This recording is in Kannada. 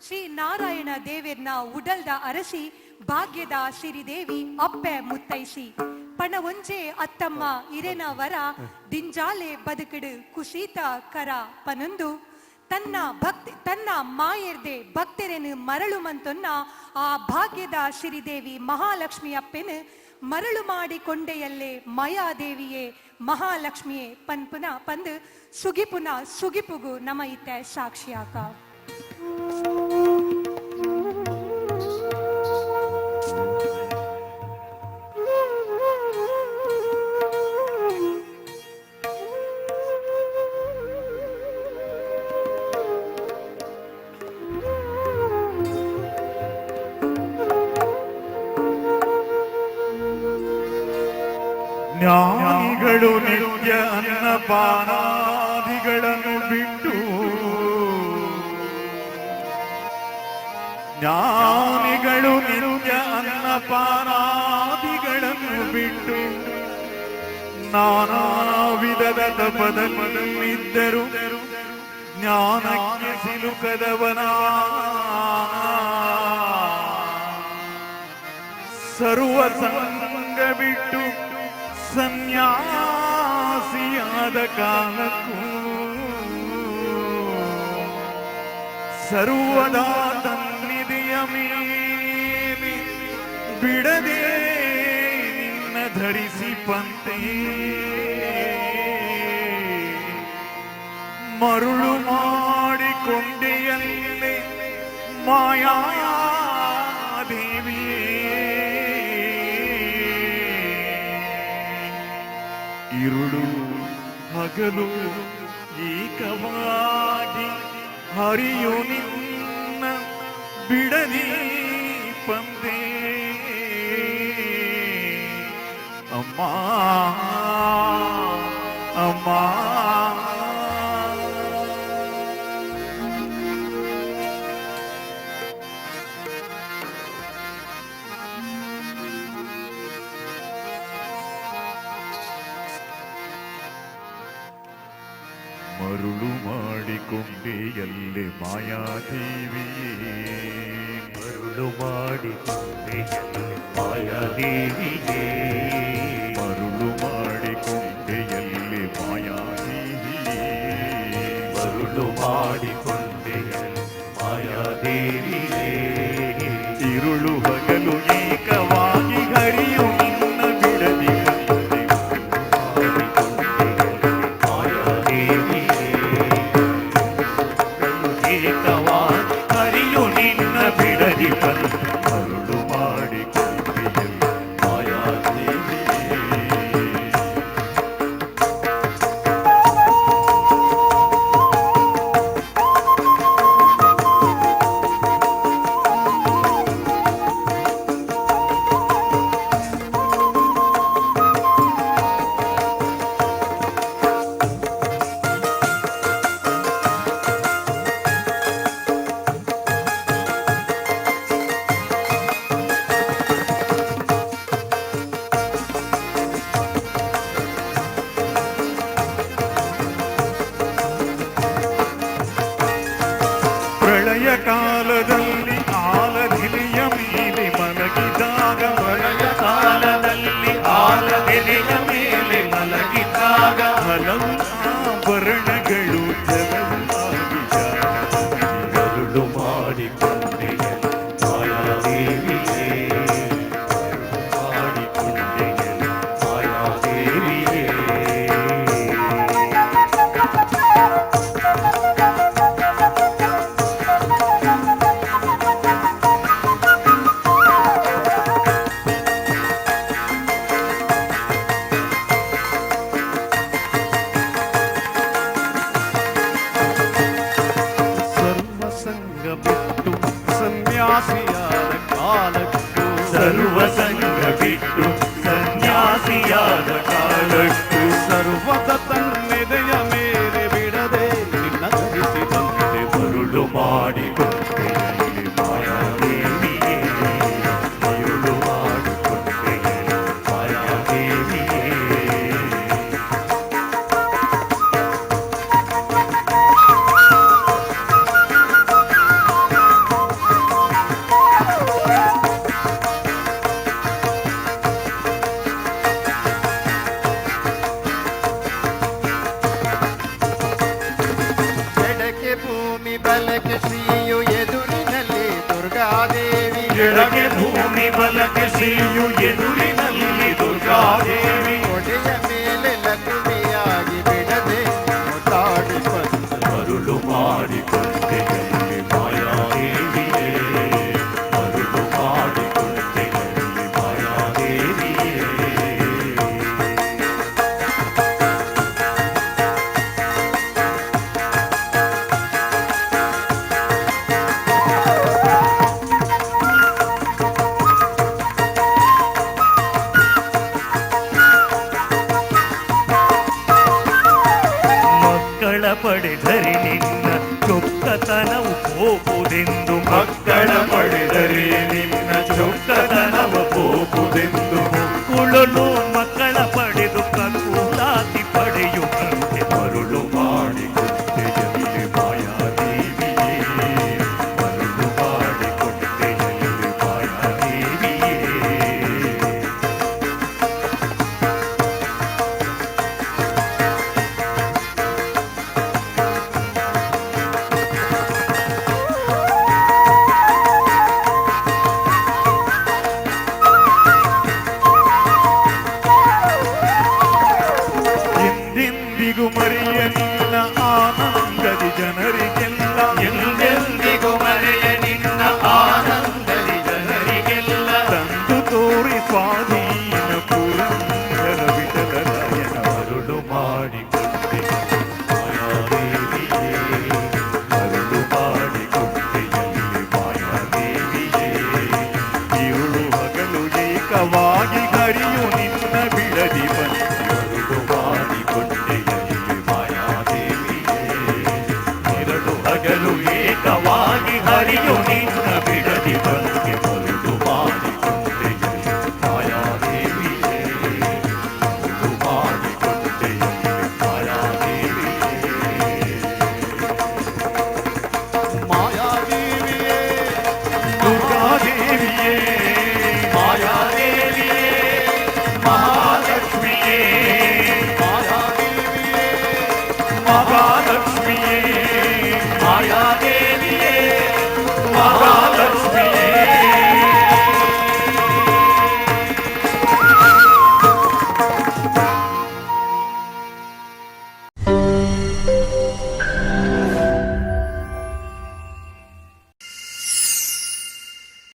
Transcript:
ಶ್ರೀ ನಾರಾಯಣ ದೇವೇರ್ನ ಉಡಲ್ದ ಅರಸಿ ಭಾಗ್ಯದ ಸಿರಿದೇವಿ ಅಪ್ಪೆ ಮುತ್ತೈಸಿ ಪಣ ಒಂಜೆ ಅತ್ತಮ್ಮ ಇರೆನ ವರ ದಿಂಜಾಲೆ ಬದುಕಡು ಕುಶೀತ ಕರ ಪನೊಂದು ತನ್ನ ಮಾಯರ್ದೆ ಭಕ್ತರೆನು ಮರಳು ಮಂತೊನ್ನ ಆ ಭಾಗ್ಯದ ಸಿರಿದೇವಿ ಮಹಾಲಕ್ಷ್ಮಿ ಅಪ್ಪೆನು ಮರಳು ಮಾಡಿಕೊಂಡೆಯಲ್ಲೇ ಮಯಾದೇವಿಯೇ ಮಹಾಲಕ್ಷ್ಮಿಯೇ ಪನ್ಪುನ ಪಂದು ಸುಗಿಪುಗು ನಮ ಇತ್ತೆ ಸಾಕ್ಷಿಯಾಕ ಜ್ಞಾನಿಗಳು ನಿತ್ಯ ಅನ್ನಪಾನಾದಿಗಳನ್ನು ಬಿಟ್ಟು ಜ್ಞಾನಿಗಳು ನಿತ್ಯ ಅನ್ನಪಾನಾದಿಗಳನ್ನು ಬಿಟ್ಟು ನಾನಾ ವಿಧದ ತಪದಲ್ಲಿದ್ದರು ಜ್ಞಾನಕ್ಕೆ ಸಿಲುಕದವನ ಸರ್ವ ಸಂಗ ಬಿಟ್ಟು ಸನ್ಯಾಸಿಯಾದ ಕಾಲಕ್ಕೂ ಸರ್ವದಾ ತನ್ನಿದೆಯ ಮೇಲೆ ಬಿಡದೆ ನಿನ್ನ ಧರಿಸಿ ಪಂತೆ ಮರುಳು ಮಾಡಿಕೊಂಡೆಯಲ್ಲೇ ಮಾಯಾದೇವಿಯೇ ಇರುಳು ಹಗಲು ಏಕವಾಗಿ ಹರಿಯು ನಿನ್ನ ಬಿಡದಿ ಪಂದೆ ಅಮ್ಮ ಅಮ್ಮ ಮರುಳು ಮಾಡಿಕೊಂಡೆಯಲ್ಲೇ ಮಾಯಾದೇವಿಯೇ ಮರುಳು ಮಾಡಿಕೊಂಡೆಯಲ್ಲೇ ಮಾಯಾದೇವಿಯೇ ಮರುಳು ಮಾಡಿಕೊಂಡೆಯಲ್ಲೇ ಮಾಯಾದೇವಿಯೇ ಮರುಳು ಮಾಡಿಕೊಂಡೆಯಲ್ಲೇ ಮಾಯಾದೇವಿಯೇ ಇರುಳು ಹಗಲು ಏಕವಾಗಿ ಹರಿಯು ನಿನ್ನ ಬಿಡದಿ ಹರಿಯು ನಿನ್ನ ಬಿಡದಿ ಮರುಳು ಮಾಡಿಕೊಂಡೆಯಲ್ಲೇ ಮಾಯಾದೇವಿಯೇ ಪ್ರಳಯ ಕಾಲದಲ್ಲಿ ಆಲದಿಲಿಯ ಮೇಲೆ ಮಲಗಿದಾಗ ಪ್ರಳಯ ಕಾಲದಲ್ಲಿ ಆಲದೆಲೆಯ ಮೇಲೆ ಮಲಗಿದ್ದಾಗ ಹಲವು ಆಭರಣಗಳು ಮರುಳು ಮಾಡಿಕೊಂಡೆಯಲ್ಲೇ ಮಾಯಾದೇವಿಯೇ ಮಾಡಿಕೊಂಡೆಯಲ್ಲೇ ಮಾಯಾದೇವಿಯೇ ಸರ್ವಸಂಗ ಬಿಟ್ಟು ಸನ್ಯಾಸಿಯಾದ ಕಾಲಕ್ಕೂ ಸರ್ವಸಂಗ ಬಿಟ್ಟು ಸನ್ಯಾಸಿಯಾದ ಕಾಲಕ್ಕೂ ಸರ್ವದ ತನ್ನೆದೆಯ ಮೇಲೆ ಬಿಡದೆ ನಿನ್ನ ಧರಿಸಿ ಬಂದೆ ಮರುಳು ಮಾಡಿಕೊಂಡೆಯಲ್ಲೇ ಮಾಯಾದೇವಿಯೇ ಮರುಳು ಮಾಡಿಕೊಂಡೆಯಲ್ಲೇ ಮಾಯಾದೇವಿಯೇ ಎಡಗೆ ಭೂಮಿ ಬಲಕ್ಕೆ ಶ್ರೀಯು ಎದುರಿನಲ್ಲಿ ದುರ್ಗಾದೇವಿ ಒಡೆಯ ಮೇಲೆ ಲಕ್ಷ್ಮಿಯಾಗಿ ಬಿಡದೆ ಮುತ್ತಾಡಿ ಬಂದು ಮರುಳು ಮಾಡಿಕೊಂಡೆಯಲ್ಲಿ ಮಾಯಾದೇವಿಯೇ ಮರುಳು ಮಾಡಿಕೊಂಡೆಯಲ್ಲಿ ಮಾಯಾದೇವಿಯೇ ಮಕ್ಕಳ ಪಡೆದರೆ ನಿನ್ನ ಚೊಕ್ಕತನವು ಹೋಗುವುದೆಂದು ಮಕ್ಕಳ ಪಡೆದರೆ ನಿನ್ನ ಚೊಕ್ಕತನವು ಹೋಗುವುದೆಂದು ಕುಳಲು ಮಕ್ಕಳ ಪಡೆದು ಕಕ್ಕುಲಾತಿ ಪಡೆಯುವಂತೆ ಮರುಳು ಮಾಡಿಕೊಂಡೆಯಲ್ಲಿ ಮಾಯಾದೇವಿಯೇ ಮರುಳು ಮಾಡಿಕೊಂಡೆಯಲ್ಲಿ ಮಾಯಾದೇವಿಯೇ ಎಂದೆಂದಿಗೂ ಮರೆಯ ನಿನ್ನ ಆನಂದದಿ ಜನರಿಗೆಲ್ಲ ಎಂದೆಂದಿಗೂ ಮರೆಯ ನಿನ್ನ ಆನಂದದಿ ಜನರಿಗೆಲ್ಲ ತಂದು ತೋರಿ ಸ್ವಾಧೀನ ಪುರಂದರ ವಿಠಲರಾಯನ ಮರುಳು ಮಾಡಿಕೊಂಡೆ ಮಾಯಾದೇವಿಯೇ ಮರುಳು ಮಾಡಿಕೊಂಡೆಯಲ್ಲಿ ಮಾಯಾದೇವಿಯೇ ಇರುಳು ಹಗಲು ಏಕವಾಗಿ ಹರಿಯು ನಿನ್ನ ಬಿಡದಿ ಬಂದು ಮರುಳು ಮಾಡಿಕೊಂಡೆಯಲ್ಲಿ ಮಾಯಾದೇವಿಯೇ ಎರಡು ಹಗಲು ಏಕವಾಗಿ ಹರಿಯು ನಿನ್ನ ಬಿಡದಿ ಬಂದು ಮರುಳು ಮಾಡಿಕೊಂಡೆಯಲ್ಲಿ ಮಾಯಾದೇವಿಯೇ ಮರುಳು ಮಾಡಿಕೊಂಡೆಯಲ್ಲಿ ಮಾಯಾದೇವಿಯೇ ಮಾಯಾದೇವಿಯೇ ದುರ್ಗಾದೇವಿಯೇ ಮಾಯಾದೇವಿಯೇ ಮಹಾಲಕ್ಷ್ಮಿಯೇ ಮಹಾಲಕ್ಷ್ಮಿಯೇ ಮಾಯಾದೇವಿಯೇ ಮಹಾ